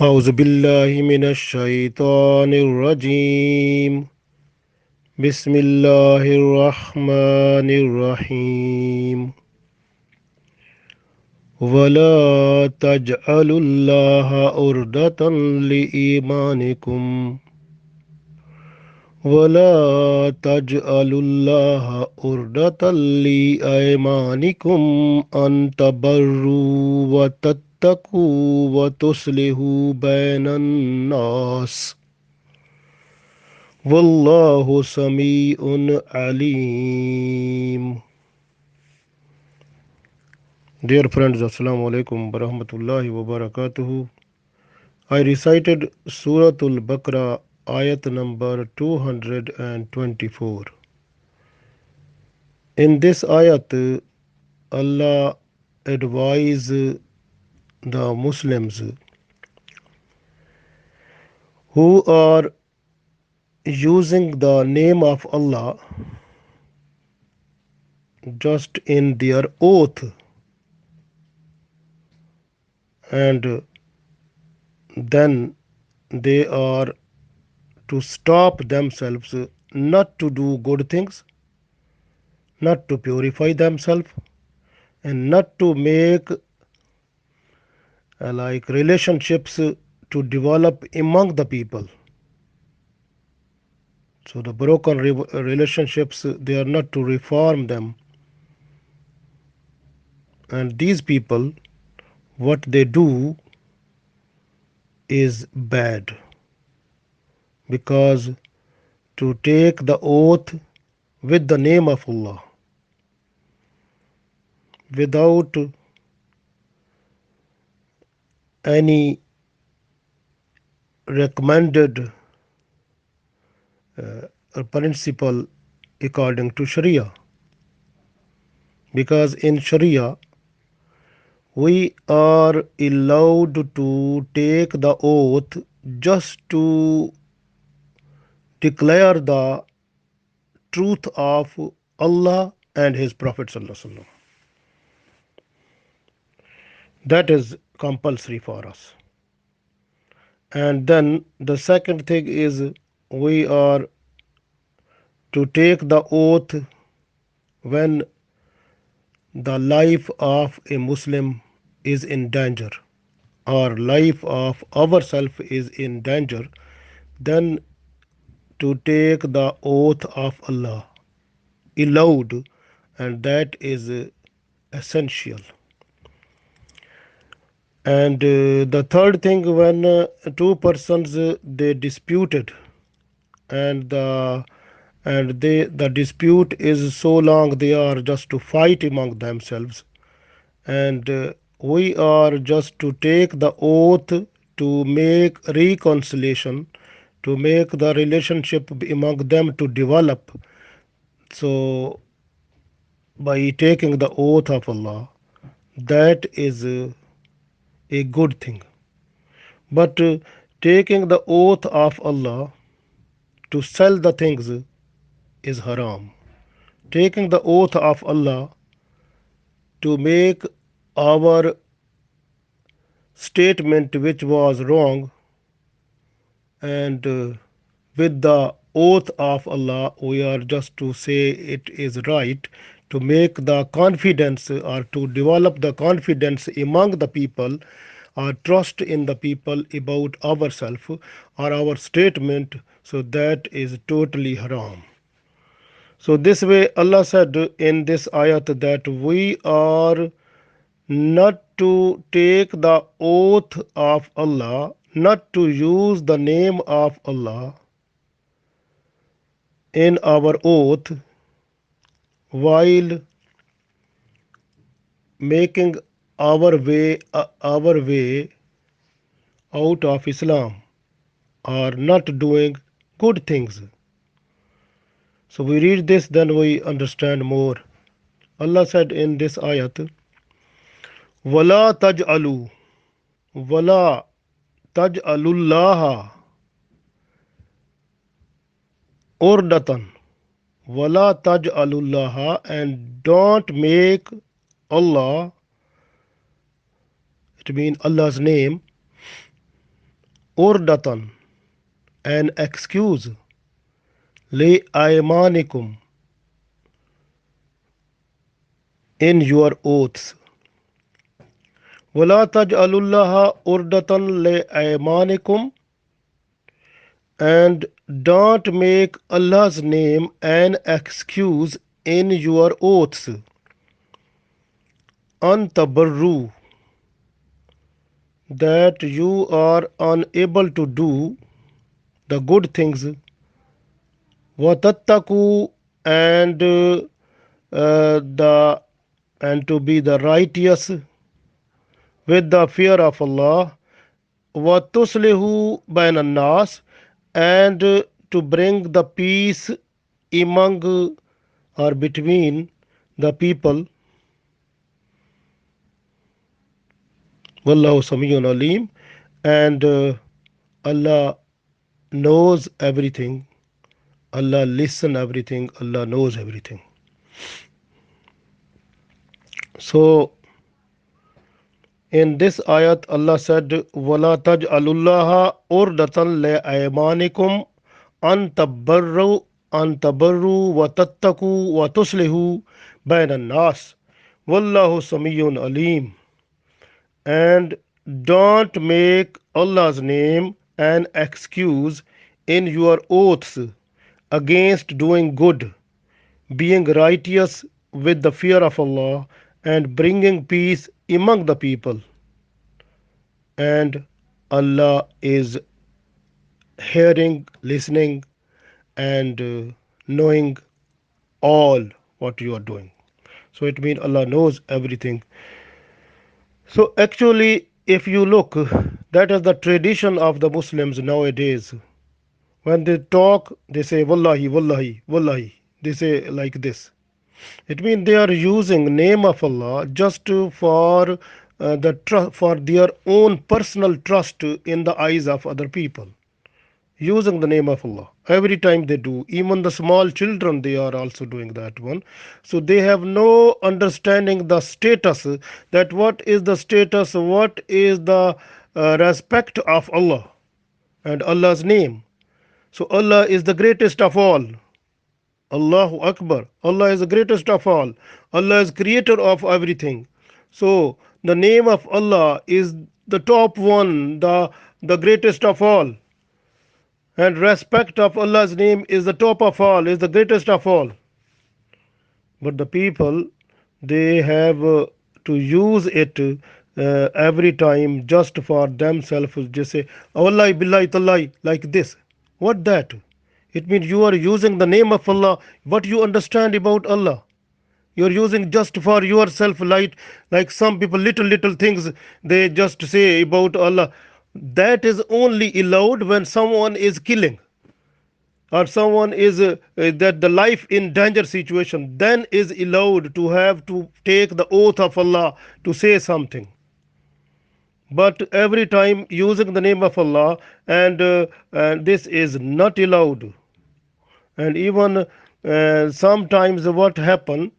أعوذ بالله من الشيطان الرجيم بسم الله الرحمن الرحيم ولا تجعلوا الله عرضة لإيمانكم ولا تجعلوا الله عرضة لأيمانكم أن تبروا وتتقوا وتصلحوا بين الناس والله سميع عليم. Dear friends, Assalamu alaikum wa rahmatullahi wa barakatuhu. I recited Surah Baqarah Ayat number 224. In this ayat, Allah advised the Muslims who are using the name of Allah just in their oath, and then they are to stop themselves not to do good things, not to purify themselves, and not to make like relationships to develop among the people. So the broken relationships, they are not to reform them. And these people, what they do is bad, because to take the oath with the name of Allah without any recommended principle according to Sharia, because in Sharia we are allowed to take the oath just to declare the truth of Allah and His Prophet Sallallahu Alaihi Wasallam. That is compulsory for us. And then the second thing is we are to take the oath when the life of a Muslim is in danger, or life of ourself is in danger, then to take the oath of Allah allowed, and that is essential. And the third thing, when two persons they disputed, and the dispute is so long they are just to fight among themselves, and we are just to take the oath to make reconciliation, to make the relationship among them to develop. So by taking the oath of Allah, that is a good thing. But taking the oath of Allah to sell the things is haram. Taking the oath of Allah to make our statement which was wrong, and with the oath of Allah we are just to say it is right, to make the confidence or to develop the confidence among the people, or trust in the people about ourselves or our statement, so that is totally haram. So this way Allah said in this ayat that we are not to take the oath of Allah, not to use the name of Allah in our oath while making our way out of Islam, or not doing good things. So we read this, then we understand more. Allah said in this ayat, "Wala taj'alu, wala taj'alullaha urdatan, wala taj'alullaha, and don't make Allah, it means Allah's name, urdatan, an excuse, li aymanikum, in your oaths. ولا تجعلوا الله urdatan لأيمانكم, and don't make Allah's name an excuse in your oaths. Antabarru, that you are unable to do the good things. Watattaku, and the and to be the righteous with the fear of Allah. Watuslihu bainan nas, and to bring the peace among or between the people. Wallahu Samiyun Alim, and Allah knows everything. Allah listen everything. Allah knows everything. So in this ayat, Allah said, "Wala taj'alullaha urdatan li aymanikum an tabarru wa tattaku wa tuslihu bainan nas. Wallahu Samiyun Alim." And don't make Allah's name an excuse in your oaths against doing good, being righteous with the fear of Allah, and bringing peace among the people. And Allah is hearing, listening, and knowing all what you are doing. So it means Allah knows everything. So actually, if you look, that is the tradition of the Muslims nowadays. When they talk, they say Wallahi, Wallahi, Wallahi. They say like this. It means they are using name of Allah just for for their own personal trust in the eyes of other people. Using the name of Allah every time they do, even the small children, they are also doing that one. So they have no understanding the status, that what is the status, what is the respect of Allah and Allah's name. So Allah is the greatest of all. Allahu Akbar. Allah is the greatest of all. Allah is creator of everything. So the name of Allah is the top one, the greatest of all. And respect of Allah's name is the top of all, is the greatest of all. But the people, they have to use it every time just for themselves. Just say, Wallahi billahi tallahi, like this. What that? It means you are using the name of Allah. What you understand about Allah? You're using just for yourself, like some people, little things they just say about Allah. That is only allowed when someone is killing, or someone is that the life in danger situation, then is allowed to have to take the oath of Allah to say something. But every time using the name of Allah, and this is not allowed. And even sometimes what happen,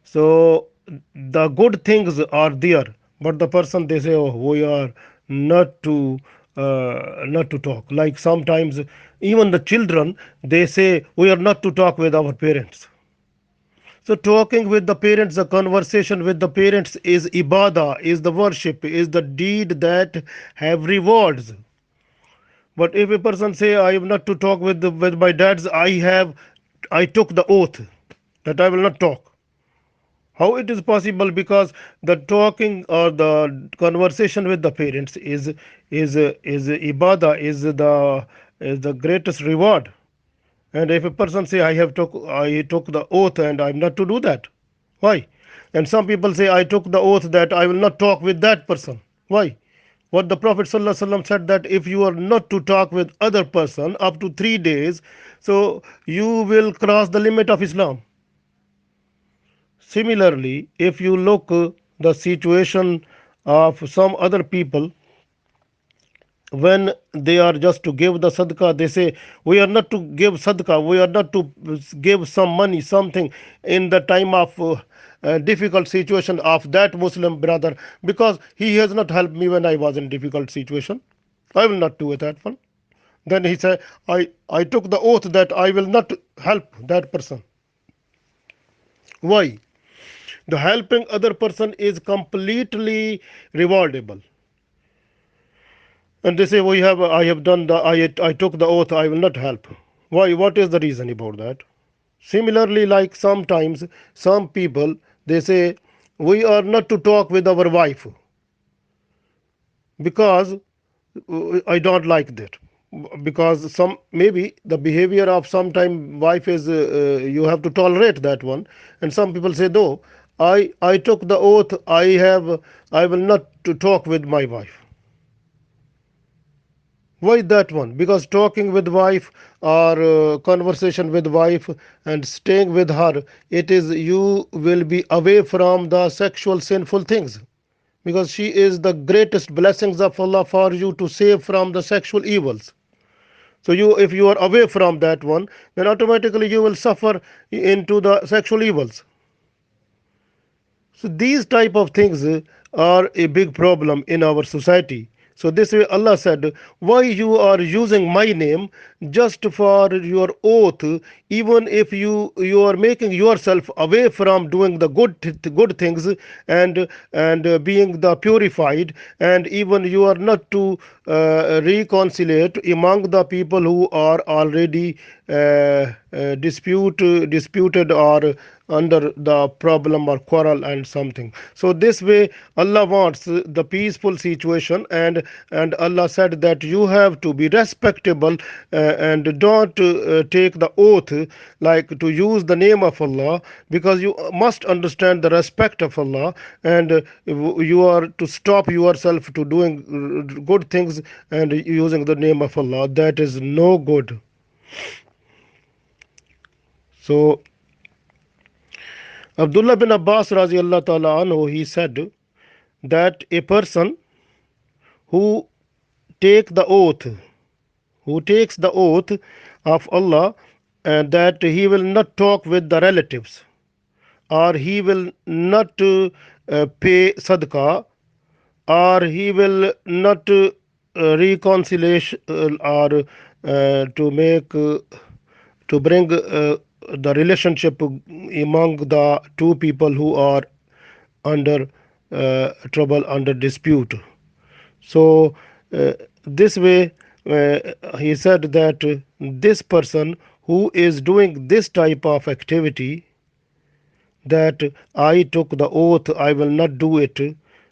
so the good things are there, but the person they say, oh, we are not to not to talk. Like sometimes even the children, they say we are not to talk with our parents. So talking with the parents, the conversation with the parents is ibadah, is the worship, is the deed that have rewards. But if a person say I am not to talk with my dads, I took the oath that I will not talk. How it is possible? Because the talking or the conversation with the parents is ibadah, is the greatest reward. And if a person say I took the oath and I'm not to do that, why? And some people say I took the oath that I will not talk with that person. Why? What the Prophet ﷺ said, that if you are not to talk with other person up to 3 days, so you will cross the limit of Islam. Similarly, if you look the situation of some other people, when they are just to give the sadaqah, they say we are not to give sadaqah, we are not to give some money, something in the time of difficult situation of that Muslim brother, because he has not helped me when I was in difficult situation. I will not do that one. Then he said, I took the oath that I will not help that person. Why? The helping other person is completely rewardable. And they say, we have, I have done I took the oath, I will not help. Why? What is the reason about that? Similarly, like sometimes some people, they say, we are not to talk with our wife because I don't like that. Because some maybe the behavior of sometime wife is you have to tolerate that one, and some people say no. I took the oath. I will not to talk with my wife. Why that one? Because talking with wife or conversation with wife and staying with her, it is you will be away from the sexual sinful things. Because she is the greatest blessings of Allah for you to save from the sexual evils. So you, if you are away from that one, then automatically you will suffer into the sexual evils. So these type of things are a big problem in our society. So this way Allah said, why you are using my name just for your oath, even if you are making yourself away from doing the good things and being the purified, and even you are not to reconciliate among the people who are already disputed or under the problem or quarrel and something. So this way Allah wants the peaceful situation, and Allah said that you have to be respectable and don't take the oath like to use the name of Allah, because you must understand the respect of Allah, and you are to stop yourself to doing good things and using the name of Allah. That is no good. So Abdullah bin Abbas radiallahu ta'ala anhu, he said that a person who take the oath, who takes the oath of Allah, and that he will not talk with the relatives, or he will not pay sadaqah, or he will not reconciliation or to make to bring the relationship among the two people who are under trouble, under dispute. So this way he said that this person who is doing this type of activity, that I took the oath I will not do it.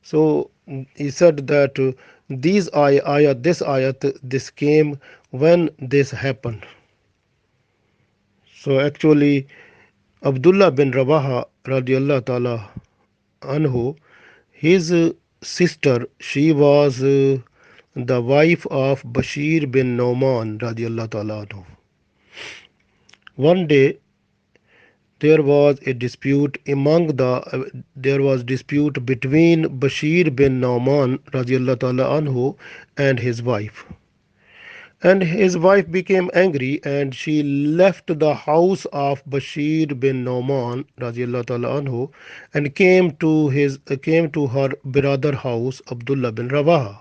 So he said that this ayat, this came when this happened. So actually Abdullah bin Rawaha radiallahu ta'ala anhu, his sister, she was the wife of Bashir bin Noman radiallahu ta'ala anhu. One day there was a dispute among there was dispute between Bashir bin Noman radiallahu ta'ala anhu and his wife. And his wife became angry and she left the house of Bashir bin Noman radiallahu ta'ala anhu and came to her brother house Abdullah bin Rawaha.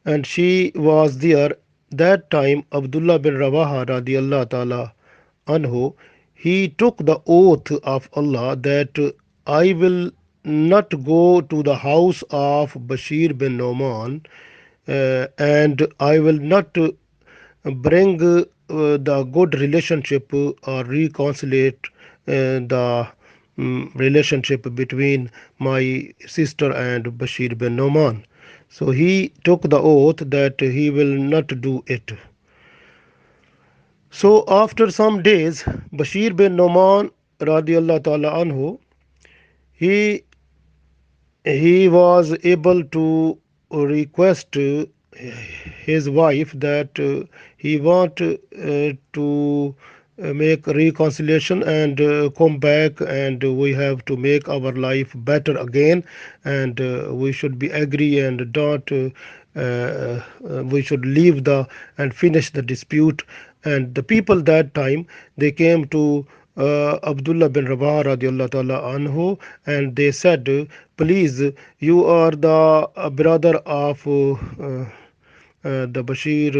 And she was there. That time Abdullah bin Rawaha radiallahu ta'ala anhu, he took the oath of Allah that I will not go to the house of Bashir bin Noman, and I will not bring the good relationship or reconciliate the relationship between my sister and Bashir bin Noman. So he took the oath that he will not do it. So after some days, Bashir bin Noman radiallahu ta'ala anhu, he he was able to request his wife that he want to make reconciliation and come back, and we have to make our life better again, and we should be agree and don't we should leave the and finish the dispute. And the people that time, they came to Abdullah bin Rabah radiallahu ta'ala anhu, and they said, please, you are the brother of the Bashir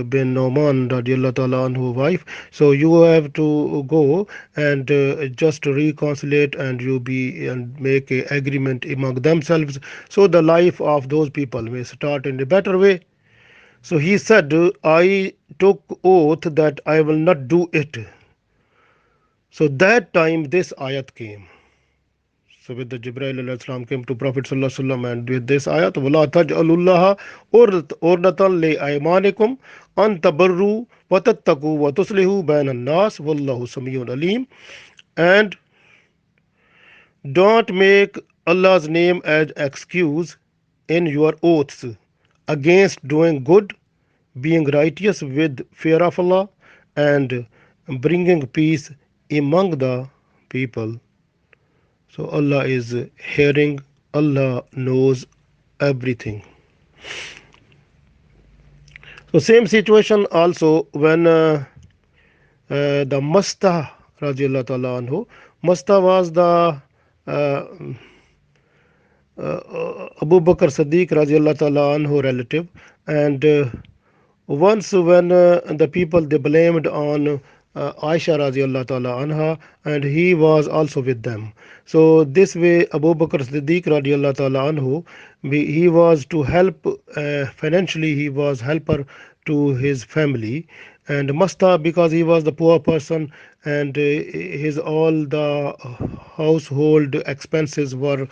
bin Noman radiallahu ta'ala anhu wife. So you have to go and just reconcile and you be and make a agreement among themselves, so the life of those people may start in a better way. So he said, I took oath that I will not do it. So that time this ayat came. So with the Jibreel alayhi salam came to Prophet sallallahu alaihi wasallam, and with this ayat, وَلَا تَجْعَلُوا اللَّهَ أُرْنَةً لِأَيْمَانِكُمْ أَن تَبَرُّوا وَتَتَّقُوا وَتُصْلِحُوا بَيْنَ النَّاسِ وَاللَّهُ سَمِيعٌ عَلِيمٌ. And don't make Allah's name as excuse in your oaths against doing good, being righteous with fear of Allah, and bringing peace among the people. So Allah is hearing, Allah knows everything. So same situation also when the Masta radiallahu ta'ala anhu. Masta was the Abu Bakr Siddiq radiallahu ta'ala anhu relative, and once when the people they blamed on Aisha radiallahu ta'ala anha, and he was also with them. So this way Abu Bakr Siddiq radiallahu ta'ala anhu, he was to help financially, he was helper to his family. And Masta, because he was the poor person, and his all the household expenses were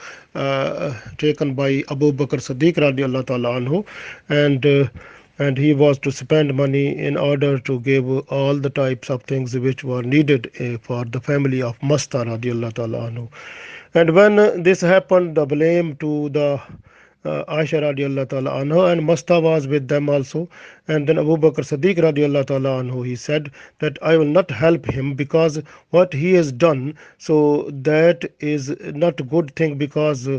taken by Abu Bakr Siddiq radiallahu ta'ala anhu, and he was to spend money in order to give all the types of things which were needed for the family of Masta radiallahu ta'ala anhu. And when this happened, the blame to the Aisha radiallahu ta'ala anhu, and Masta was with them also. And then Abu Bakr Siddiq radiallahu ta'ala anhu, he said that I will not help him because what he has done, so that is not a good thing, because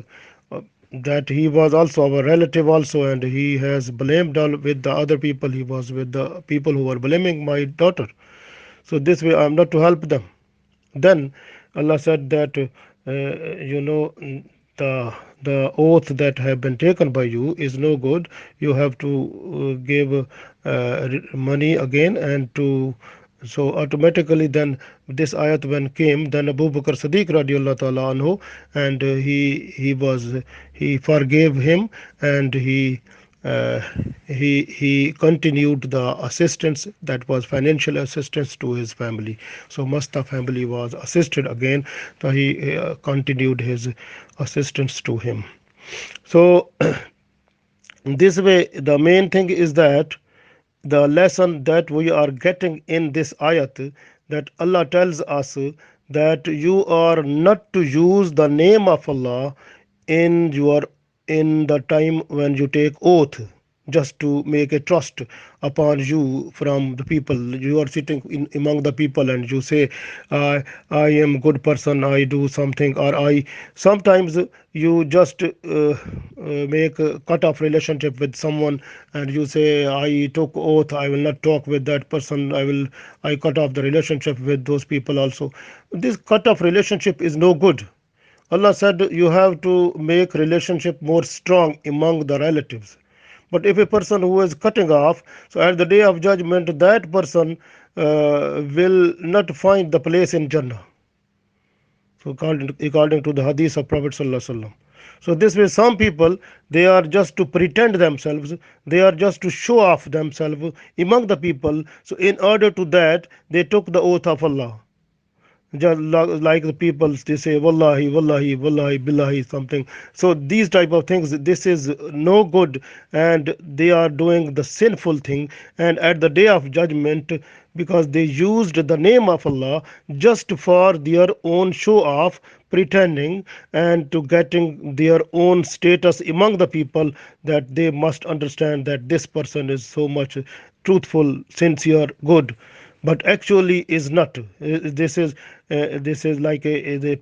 that he was also our relative also, and he has blamed all with the other people, he was with the people who were blaming my daughter. So this way I am not to help them. Then Allah said that the oath that have been taken by you is no good. You have to give money again, and to so automatically then this ayat when came, then Abu Bakr Siddiq radiallahu ta'ala anhu, and he forgave him, and uh, he continued the assistance, that was financial assistance to his family. So Masta family was assisted again, so he continued his assistance to him. So this way the main thing is that the lesson that we are getting in this ayat, that Allah tells us that you are not to use the name of Allah in your in the time when you take oath, just to make a trust upon you from the people. You are sitting in among the people and you say, I am good person, I do something, or I sometimes you just make a cut off relationship with someone, and you say, I took oath I will not talk with that person, I cut off the relationship with those people also. This cut off relationship is no good. Allah said you have to make relationship more strong among the relatives. But if a person who is cutting off, so at the day of judgment, that person will not find the place in Jannah. So according to the hadith of Prophet sallallahu alaihi wasallam. So this way, some people they are just to pretend themselves, they are just to show off themselves among the people. So in order to that, they took the oath of Allah. Just like the people they say wallahi wallahi wallahi billahi something. So these type of things, this is no good, and they are doing the sinful thing. And at the day of judgment, because they used the name of Allah just for their own show off, pretending, and to getting their own status among the people, that they must understand that this person is so much truthful, sincere, good, but actually is not. This is like a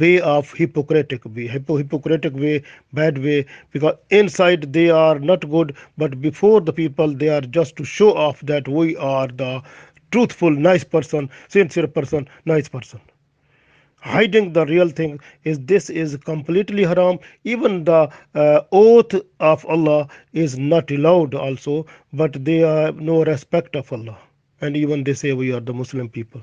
way of hypocritic way, hypocritic way, bad way, because inside they are not good, but before the people they are just to show off that we are the truthful, nice person, sincere person, nice person. Hiding the real thing is this is completely haram. Even the oath of Allah is not allowed also, but they have no respect of Allah. And even they say we are the Muslim people.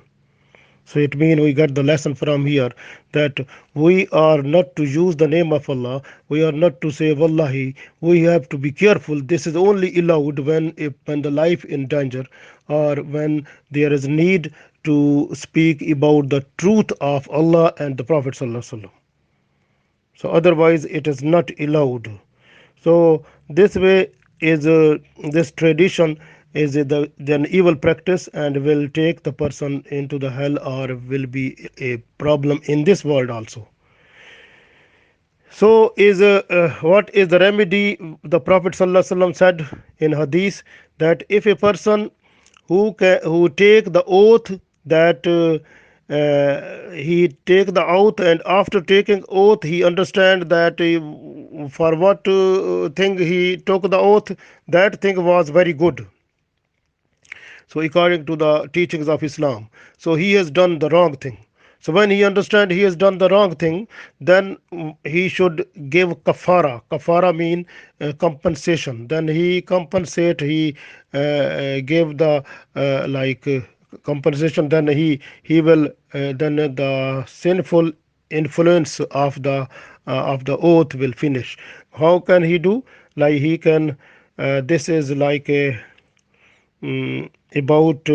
So it means we get the lesson from here that we are not to use the name of Allah. We are not to say Wallahi. We have to be careful. This is only allowed when the life in danger, or when there is need to speak about the truth of Allah and the Prophet Sallallahu Alaihi Wasallam. So otherwise it is not allowed. So this way is this tradition is an evil practice and will take the person into the hell, or will be a problem in this world also. So is what is the remedy? The Prophet ﷺ said in Hadith that if a person who take the oath that he take the oath, and after taking oath he understand that for what thing he took the oath, that thing was very good, so according to the teachings of Islam, so he has done the wrong thing. So when he understand he has done the wrong thing, then he should give kafara. Kafara mean compensation. Then he compensate. He gave the compensation. Then he will then the sinful influence of the oath will finish. How can he do? Like he can. This is like a about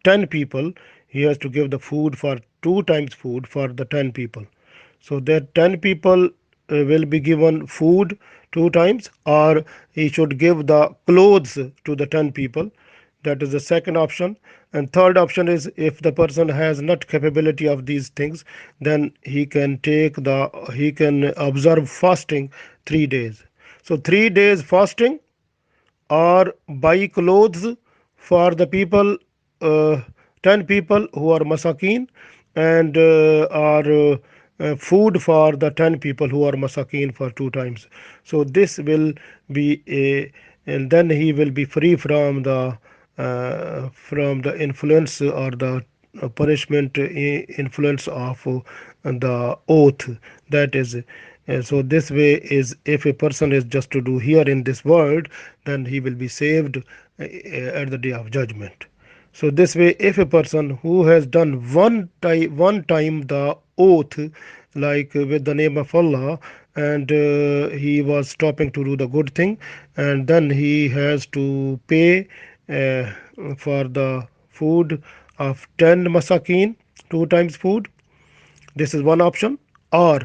10 people. He has to give the food for two times food for the 10 people. So that 10 people will be given food two times, or he should give the clothes to the 10 people. That is the second option. And third option is if the person has not capability of these things, then he can observe fasting 3 days. So 3 days fasting, or buy clothes for the people, uh, 10 people who are masakin, and or food for the 10 people who are masakin for two times. So this will be a, and then he will be free from the influence or the punishment influence of the oath. That is so this way is if a person is just to do here in this world, then he will be saved at the day of judgment. So this way, if a person who has done one time the oath, like with the name of Allah, and he was stopping to do the good thing, and then he has to pay uh, for the food of 10 masakin, two times food. This is one option. Or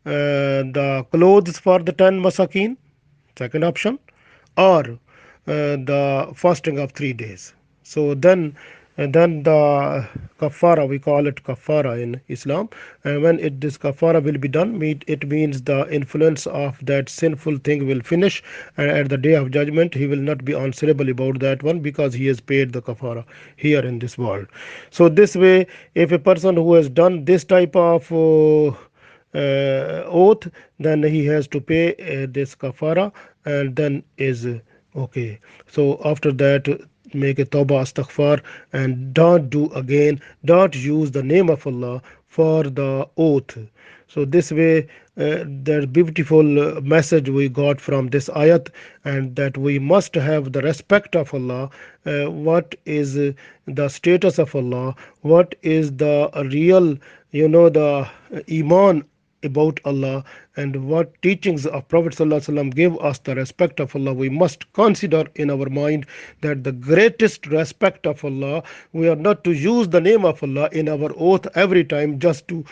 the clothes for the 10 masakin, second option. Or the fasting of 3 days. So then the kafara, we call it kafara in Islam, and when this kafara will be done, it means the influence of that sinful thing will finish, and at the day of judgment he will not be answerable about that one, because he has paid the kafara here in this world. So this way, if a person who has done this type of oath, then he has to pay this kafara, and then is okay. So after that, make a tawbah, astaghfar, and don't do again, don't use the name of Allah for the oath. So this way, the beautiful message we got from this ayat, and that we must have the respect of Allah. What is the status of Allah? What is the real, the iman about Allah, and what teachings of Prophet ﷺ give us the respect of Allah. We must consider in our mind that the greatest respect of Allah, we are not to use the name of Allah in our oath every time just to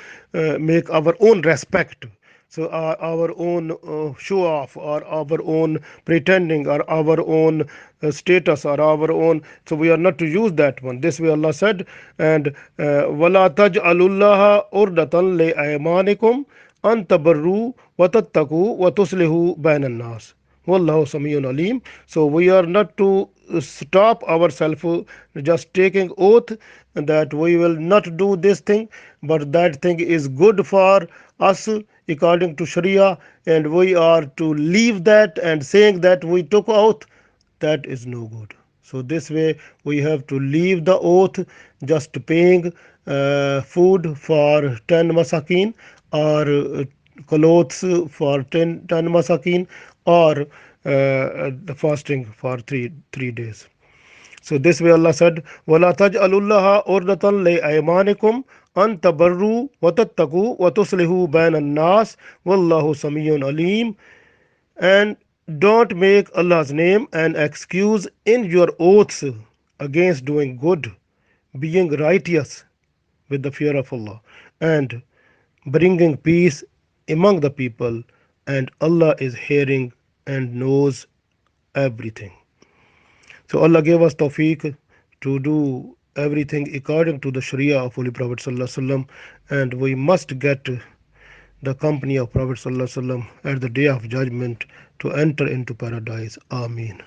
make our own respect. So our own show off, or our own pretending, or our own status, or our own. So we are not to use that one. This way Allah said, and wala taj'alullaha urdatan li aymanikum an tabarru wa tattaqu wa tuslihu bainan nas. Wallahu samiyun alim. So we are not to stop ourselves just taking oath that we will not do this thing, but that thing is good for us according to Sharia, and we are to leave that and saying that we took oath, that is no good. So this way we have to leave the oath, just paying food for 10 masakin, or clothes for 10 masakin, or the fasting for three days. So this way Allah said, وَلَا تَجْعَلُوا اللَّهَ أُرْدَةً لِأَيْمَانِكُمْ أَن تَبَرُّوا وَتَتَّقُوا وَتُصْلِحُوا بَيْنَ النَّاسِ وَاللَّهُ سَمِيعٌ عَلِيمٌ. And don't make Allah's name an excuse in your oaths against doing good, being righteous with the fear of Allah, and bringing peace among the people. And Allah is hearing and knows everything. So Allah gave us tawfiq to do everything according to the Sharia of Holy Prophet Sallallahu Alaihi Wasallam, and we must get the company of Prophet Sallallahu Alaihi Wasallam at the day of judgment to enter into paradise. Ameen.